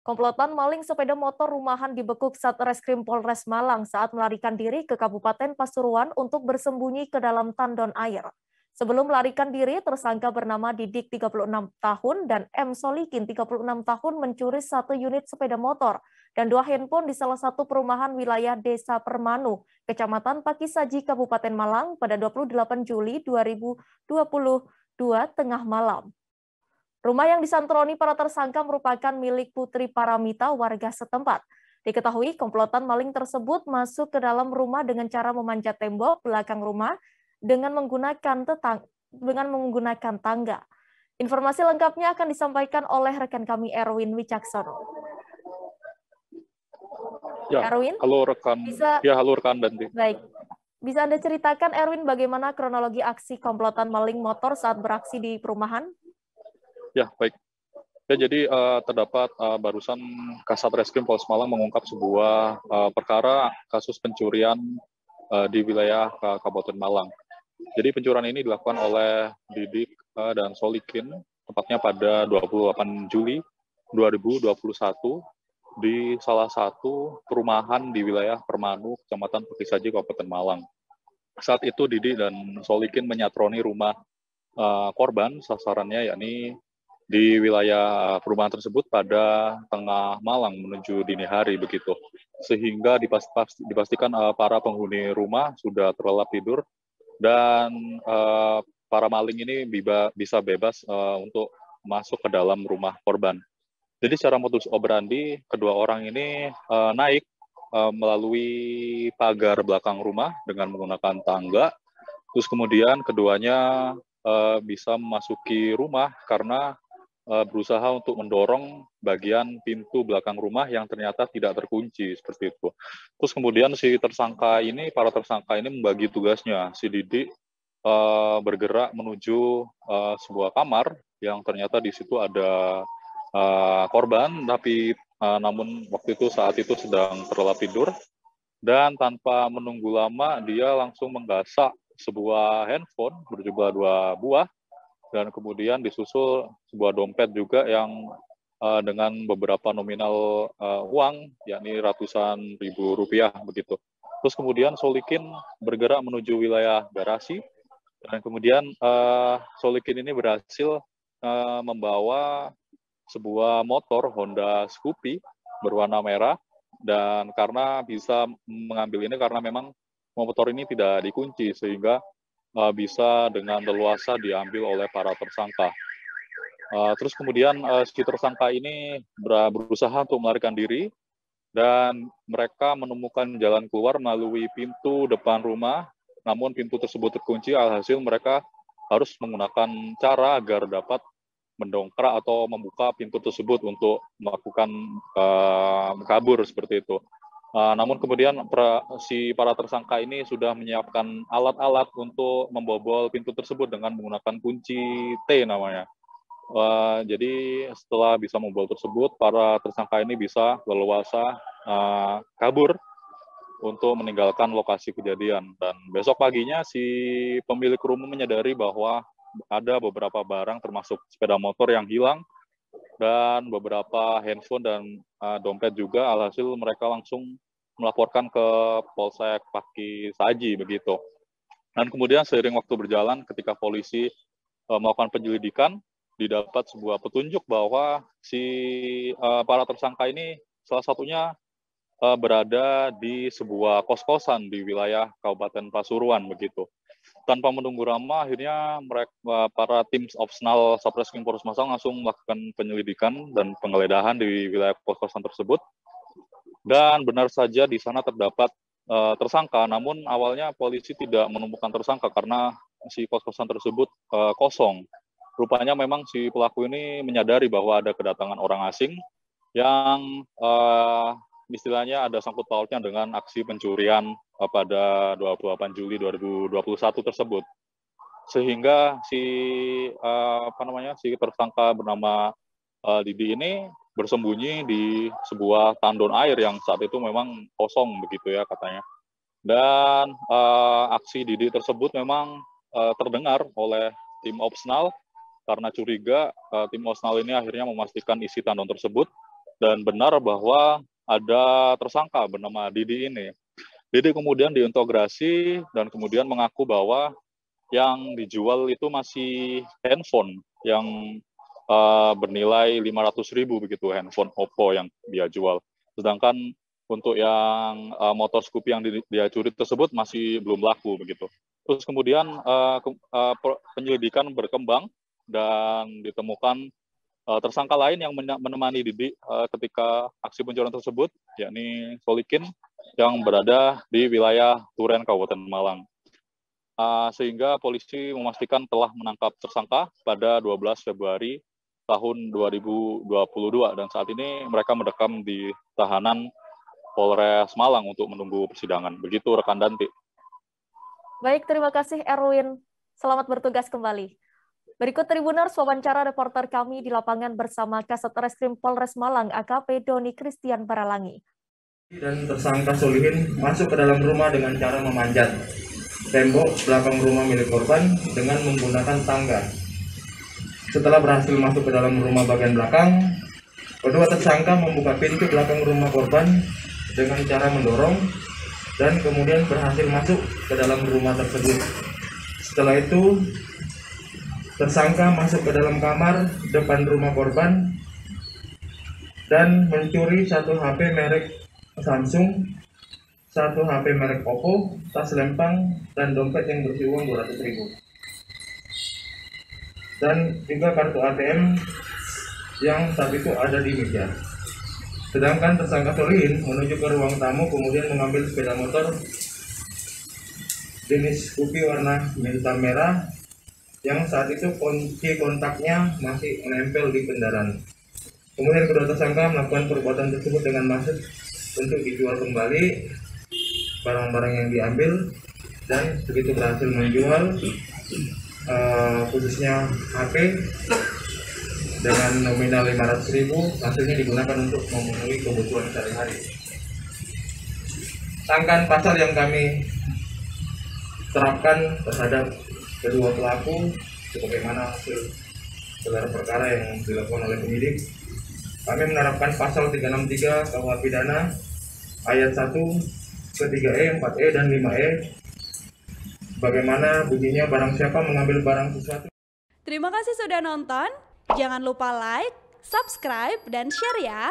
Komplotan maling sepeda motor rumahan dibekuk Satreskrim Polres Malang saat melarikan diri ke Kabupaten Pasuruan untuk bersembunyi ke dalam tandon air. Sebelum melarikan diri, tersangka bernama Didik 36 tahun dan M. Solikin 36 tahun mencuri 1 unit sepeda motor dan 2 handphone di salah satu perumahan wilayah Desa Permanu, Kecamatan Pakisaji, Kabupaten Malang pada 28 Juli 2022 tengah malam. Rumah yang disantroni para tersangka merupakan milik Putri Paramita, warga setempat. Diketahui komplotan maling tersebut masuk ke dalam rumah dengan cara memanjat tembok belakang rumah dengan menggunakan tangga. Informasi lengkapnya akan disampaikan oleh rekan kami Erwin Wicaksono. Ya, Erwin, halo rekan. Halo rekan Danti. Baik. Bisa Anda ceritakan, Erwin, bagaimana kronologi aksi komplotan maling motor saat beraksi di perumahan? Ya, baik. Ya, jadi terdapat barusan Kasat Reskrim Polres Malang mengungkap sebuah perkara kasus pencurian di wilayah Kabupaten Malang. Jadi pencurian ini dilakukan oleh Didik dan Solikin, tepatnya pada 28 Juli 2021 di salah satu perumahan di wilayah Permanu, Kecamatan Pakisaji, Kabupaten Malang. Saat itu Didik dan Solikin menyatroni rumah korban, sasarannya yakni di wilayah perumahan tersebut pada tengah malam menuju dini hari begitu, sehingga dipastikan para penghuni rumah sudah terlelap tidur dan para maling ini bisa bebas untuk masuk ke dalam rumah korban. Jadi secara modus operandi kedua orang ini naik melalui pagar belakang rumah dengan menggunakan tangga, terus kemudian keduanya bisa memasuki rumah karena berusaha untuk mendorong bagian pintu belakang rumah yang ternyata tidak terkunci seperti itu. Terus kemudian para tersangka ini membagi tugasnya. Si Didik bergerak menuju sebuah kamar yang ternyata di situ ada korban, tapi namun saat itu sedang terlelap tidur, dan tanpa menunggu lama dia langsung menggasak sebuah handphone berjumlah 2 buah. Dan kemudian disusul sebuah dompet juga yang dengan beberapa nominal uang, yakni ratusan ribu rupiah begitu. Terus kemudian Solikin bergerak menuju wilayah garasi, dan kemudian Solikin ini berhasil membawa sebuah motor Honda Scoopy berwarna merah, dan karena bisa mengambil ini karena memang motor ini tidak dikunci sehingga bisa dengan leluasa diambil oleh para tersangka. Terus kemudian si tersangka ini berusaha untuk melarikan diri dan mereka menemukan jalan keluar melalui pintu depan rumah, namun pintu tersebut terkunci. Alhasil mereka harus menggunakan cara agar dapat mendongkrak atau membuka pintu tersebut untuk melakukan kabur seperti itu. Namun kemudian para tersangka ini sudah menyiapkan alat-alat untuk membobol pintu tersebut dengan menggunakan kunci T namanya. Jadi setelah bisa membobol tersebut, para tersangka ini bisa leluasa kabur untuk meninggalkan lokasi kejadian. Dan besok paginya si pemilik rumah menyadari bahwa ada beberapa barang termasuk sepeda motor yang hilang dan beberapa handphone dan dompet juga. Alhasil mereka langsung melaporkan ke Polsek Pakisaji begitu. Dan kemudian seiring waktu berjalan, ketika polisi melakukan penyelidikan, didapat sebuah petunjuk bahwa para tersangka ini salah satunya berada di sebuah kos-kosan di wilayah Kabupaten Pasuruan begitu. Tanpa menunggu lama, akhirnya para tim opsional Satreskrim Polres Malang langsung melakukan penyelidikan dan penggeledahan di wilayah kos-kosan tersebut. Dan benar saja di sana terdapat tersangka, namun awalnya polisi tidak menemukan tersangka karena si kos-kosan tersebut kosong. Rupanya memang si pelaku ini menyadari bahwa ada kedatangan orang asing yang istilahnya ada sangkut pautnya dengan aksi pencurian pada 28 Juli 2021 tersebut. Sehingga si tersangka bernama Didi ini bersembunyi di sebuah tandon air yang saat itu memang kosong begitu ya katanya. Dan aksi Didi tersebut memang terdengar oleh tim opsional. Karena curiga, tim opsional ini akhirnya memastikan isi tandon tersebut dan benar bahwa ada tersangka bernama Didi ini. Didi kemudian diintegrasi dan kemudian mengaku bahwa yang dijual itu masih handphone yang bernilai 500.000 begitu, handphone Oppo yang dia jual. Sedangkan untuk yang motor Scoopy yang dia curi tersebut masih belum laku begitu. Terus kemudian penyelidikan berkembang dan ditemukan tersangka lain yang menemani Didi ketika aksi pencurian tersebut, yakni Solikin yang berada di wilayah Duren, Kabupaten Malang. Sehingga polisi memastikan telah menangkap tersangka pada 12 Februari tahun 2022 dan saat ini mereka mendekam di tahanan Polres Malang untuk menunggu persidangan. Begitu rekan Danti. Baik, terima kasih Erwin. Selamat bertugas kembali. Berikut Tribuners wawancara reporter kami di lapangan bersama Kasat Reskrim Polres Malang AKP Doni Christian Baralangi. Dan tersangka Solihin masuk ke dalam rumah dengan cara memanjat tembok belakang rumah milik korban dengan menggunakan tangga. Setelah berhasil masuk ke dalam rumah bagian belakang, kedua tersangka membuka pintu belakang rumah korban dengan cara mendorong dan kemudian berhasil masuk ke dalam rumah tersebut. Setelah itu, tersangka masuk ke dalam kamar depan rumah korban dan mencuri satu HP merek Samsung, satu HP merek Oppo, tas lempang, dan dompet yang berisi uang 200.000. Dan juga kartu ATM yang saat itu ada di meja. Sedangkan tersangka Solihin menuju ke ruang tamu kemudian mengambil sepeda motor jenis Scoopy warna hitam merah yang saat itu kunci kontaknya masih menempel di kendaraan. Kemudian kedua tersangka melakukan perbuatan tersebut dengan maksud untuk dijual kembali barang-barang yang diambil, dan begitu berhasil menjual khususnya HP dengan nominal 500.000, hasilnya digunakan untuk memenuhi kebutuhan sehari-hari. Sangkaan pasal yang kami terapkan terhadap kedua pelaku sebagaimana hasil gelar perkara yang dilakukan oleh penyidik, kami menerapkan pasal 363 KUH Pidana ayat 1 ke 3E, 4E, dan 5E bagaimana bunyinya barang siapa mengambil barang sesuatu. Terima kasih sudah nonton. Jangan lupa like, subscribe, dan share ya.